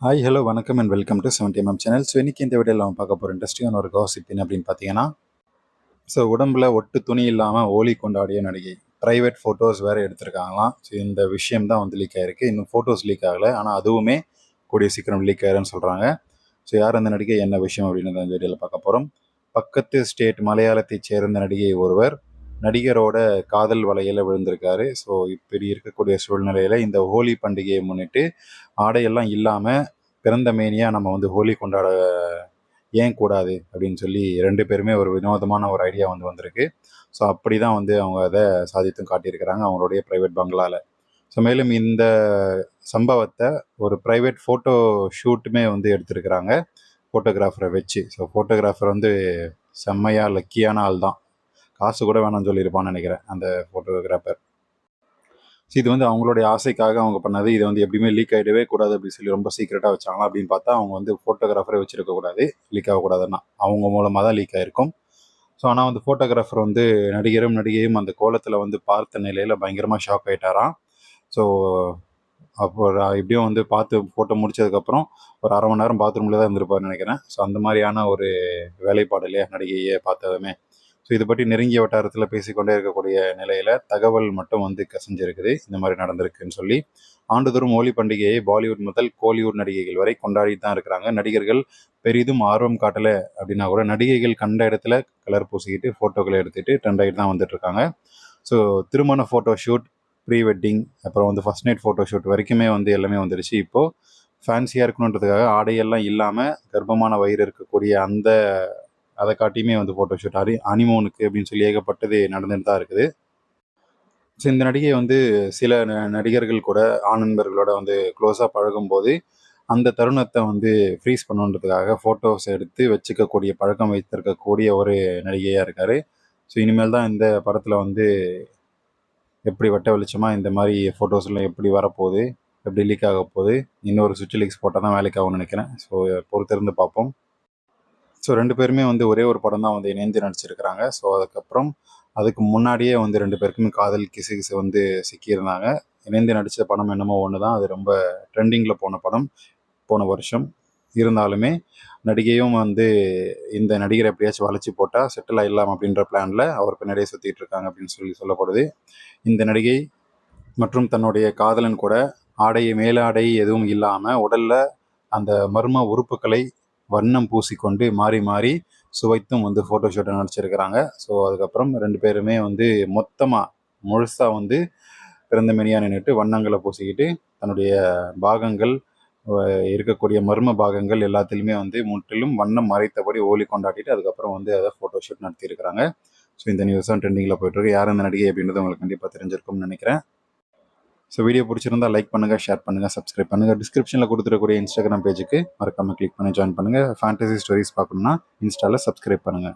Hi hello வணக்கம் and welcome to 70mm channel. So இன்றைக்கி இந்த வீடியோவில் நம்ம பார்க்க போகிற இன்ட்ரெஸ்டிங்கான ஒரு காசிப் என்ன அப்படின்னு பார்த்தீங்கன்னா, ஸோ உடம்புல ஒட்டு துணி இல்லாமல் ஹோலி கொண்டாடிய நடிகை ப்ரைவேட் ஃபோட்டோஸ் வேறு எடுத்திருக்காங்களாம். ஸோ இந்த விஷயம் தான் வந்து லீக் ஆகிருக்கு. இன்னும் ஃபோட்டோஸ் லீக் ஆகலை, ஆனால் அதுவுமே கூடிய சீக்கிரம் லீக் ஆயிருன்னு சொல்கிறாங்க. ஸோ யார் அந்த நடிகை, என்ன விஷயம் அப்படின்னு இந்த வீடியோவில் பார்க்க போகிறோம். பக்கத்து ஸ்டேட் மலையாளத்தைச் சேர்ந்த நடிகை ஒருவர் நடிகரோட காதல் வலையில் விழுந்திருக்காரு. ஸோ இப்படி இருக்கக்கூடிய சூழ்நிலையில் இந்த ஹோலி பண்டிகையை முன்னிட்டு ஆடையெல்லாம் இல்லாமல் பிறந்த மேனியாக நம்ம வந்து ஹோலி கொண்டாட ஏன் கூடாது அப்படின்னு சொல்லி 2 பேருமே ஒரு வினோதமான ஒரு ஐடியா வந்திருக்கு. ஸோ அப்படி தான் வந்து அவங்க அதை சாதித்தும் காட்டியிருக்கிறாங்க அவங்களுடைய ப்ரைவேட் பங்களாவில். ஸோ மேலும் இந்த சம்பவத்தை ஒரு ப்ரைவேட் ஃபோட்டோ ஷூட்டுமே வந்து எடுத்திருக்கிறாங்க ஃபோட்டோகிராஃபரை வச்சு. ஸோ ஃபோட்டோகிராஃபர் வந்து செம்மையாக லக்கியான ஆள் தான். காசு கூட வேணாம்னு சொல்லியிருப்பான்னு நினைக்கிறேன் அந்த ஃபோட்டோகிராஃபர். ஸோ இது வந்து அவங்களுடைய ஆசைக்காக அவங்க பண்ணது. இது வந்து எப்படியுமே லீக் ஆகிடவே கூடாது அப்படின்னு சொல்லி ரொம்ப சீக்கிரட்டாக வச்சாங்களா அப்படின்னு பார்த்தா அவங்க வந்து ஃபோட்டோகிராஃபரே வச்சுருக்கக்கூடாது, லீக் ஆகக்கூடாதுன்னா அவங்க மூலமாக தான் லீக் ஆகிருக்கும். ஸோ ஆனால் வந்து ஃபோட்டோகிராஃபர் வந்து நடிகையும் அந்த கோலத்தில் வந்து பார்த்த நிலையில் பயங்கரமாக ஷாக் ஆகிட்டாராம். ஸோ அப்போ எப்படியும் வந்து பார்த்து ஃபோட்டோ முடிச்சதுக்கப்புறம் ஒரு அரை மணி நேரம் பாத்ரூமில் தான் இருந்திருப்பார்னு நினைக்கிறேன். ஸோ அந்த மாதிரியான ஒரு வேலைப்பாடு இல்லையா நடிகையை பார்த்ததுமே. ஸோ இதை பற்றி நெருங்கிய வட்டாரத்தில் பேசிக்கொண்டே இருக்கக்கூடிய நிலையில் தகவல் மட்டும் வந்து கசிஞ்சிருக்குது, இந்த மாதிரி நடந்திருக்குன்னு சொல்லி. ஆண்டுதோறும் ஹோலி பண்டிகையை பாலிவுட் முதல் கோலிவுட் நடிகைகள் வரை கொண்டாடிட்டு தான் இருக்கிறாங்க. நடிகர்கள் பெரிதும் ஆர்வம் காட்டலை அப்படின்னா கூட நடிகைகள் கண்ட இடத்துல கலர் பூசிக்கிட்டு ஃபோட்டோக்களை எடுத்துகிட்டு ட்ரெண்ட் ஆகிட்டு தான் வந்துட்டுருக்காங்க. ஸோ திருமண ஃபோட்டோ ஷூட், ப்ரீ வெட்டிங், அப்புறம் வந்து ஃபஸ்ட் நைட் ஃபோட்டோ ஷூட் வரைக்குமே வந்து எல்லாமே வந்துருச்சு. இப்போது ஃபேன்சியாக இருக்கணுன்றதுக்காக ஆடையெல்லாம் இல்லாமல் கர்ப்பமான வயிறு இருக்கக்கூடிய அதை காட்டியுமே வந்து ஃபோட்டோ ஷூட், ஹனிமூனுக்கு அப்படின்னு சொல்லி ஏகப்பட்டது நடந்துட்டு தான் இருக்குது. ஸோ இந்த நடிகை வந்து சில நடிகர்கள் கூட ஆண் நண்பர்களோட வந்து க்ளோஸாக பழகும்போது அந்த தருணத்தை வந்து ஃப்ரீஸ் பண்ணுன்றதுக்காக ஃபோட்டோஸ் எடுத்து வச்சுக்கக்கூடிய பழக்கம் வைத்திருக்கக்கூடிய ஒரு நடிகையாக இருக்கார். ஸோ இனிமேல் தான் இந்த படத்தில் வந்து எப்படி வெட்ட வெளிச்சமாக இந்த மாதிரி ஃபோட்டோஸ்லாம் எப்படி வரப்போகுது, எப்படி லீக் ஆக போகுது, இன்னொரு சுவிட்ச் லீக்ஸ் போட்டால் தான் வேலைக்கு ஆகும்னு நினைக்கிறேன். ஸோ பொறுத்திருந்து பார்ப்போம். ஸோ 2 பேருமே வந்து ஒரே ஒரு படம் தான் வந்து இணைந்து நடிச்சிருக்கிறாங்க. ஸோ அதுக்கு முன்னாடியே வந்து 2 பேருக்குமே காதல் கிசு வந்து சிக்கியிருந்தாங்க. இணைந்து நடித்த படம் என்னமோ ஒன்று தான், அது ரொம்ப ட்ரெண்டிங்கில் போன படம் போன வருஷம். இருந்தாலுமே நடிகையும் வந்து இந்த நடிகரை எப்படியாச்சும் வளைச்சி போட்டால் செட்டில் ஆகிடலாம் அப்படின்ற பிளானில் அவர் பின்னாடியே சுற்றிட்டு இருக்காங்க அப்படின்னு சொல்லப்படுது. இந்த நடிகை மற்றும் தன்னுடைய காதலன் கூட மேலாடை எதுவும் இல்லாமல் உடலில் அந்த மர்ம உறுப்புகளை வண்ணம் பூசிக்கொண்டு மாறி மாறி சுவைத்தும் வந்து ஃபோட்டோஷூட்டை நடிச்சிருக்கிறாங்க. ஸோ அதுக்கப்புறம் 2 பேருமே வந்து முழுசாக வந்து பிறந்த மெனியாக நின்றுட்டு வண்ணங்களை பூசிக்கிட்டு தன்னுடைய பாகங்கள் இருக்கக்கூடிய மர்ம பாகங்கள் எல்லாத்துலேயுமே வந்து முற்றிலும் வண்ணம் மறைத்தபடி ஹோலி கொண்டாடிட்டு அதுக்கப்புறம் வந்து அதை ஃபோட்டோஷூட் நடத்தியிருக்கிறாங்க. ஸோ இந்த நியூஸ் தான் ட்ரெண்டிங்கில் போயிட்டுருக்கு. யார் அந்த நடிகை அப்படின்றது உங்களுக்கு கண்டிப்பாக தெரிஞ்சிருக்கும்னு நினைக்கிறேன். ஸோ வீடியோ பிடிச்சிருந்தா லைக் பண்ணுங்கள், ஷேர் பண்ணுங்கள், சப்ஸ்கிரைப் பண்ணுங்கள். டிஸ்கிரிப்ஷனில் கொடுத்துருக்கூடிய இன்ஸ்டாகிராம் பேஜுக்கு மறக்காமல் கிளிக் பண்ணி ஜாயின் பண்ணுங்கள். ஃபேண்டசி ஸ்டோரிஸ் பார்க்கணுன்னா இன்ஸ்டாவில் சப்ஸ்கிரைப் பண்ணுங்கள்.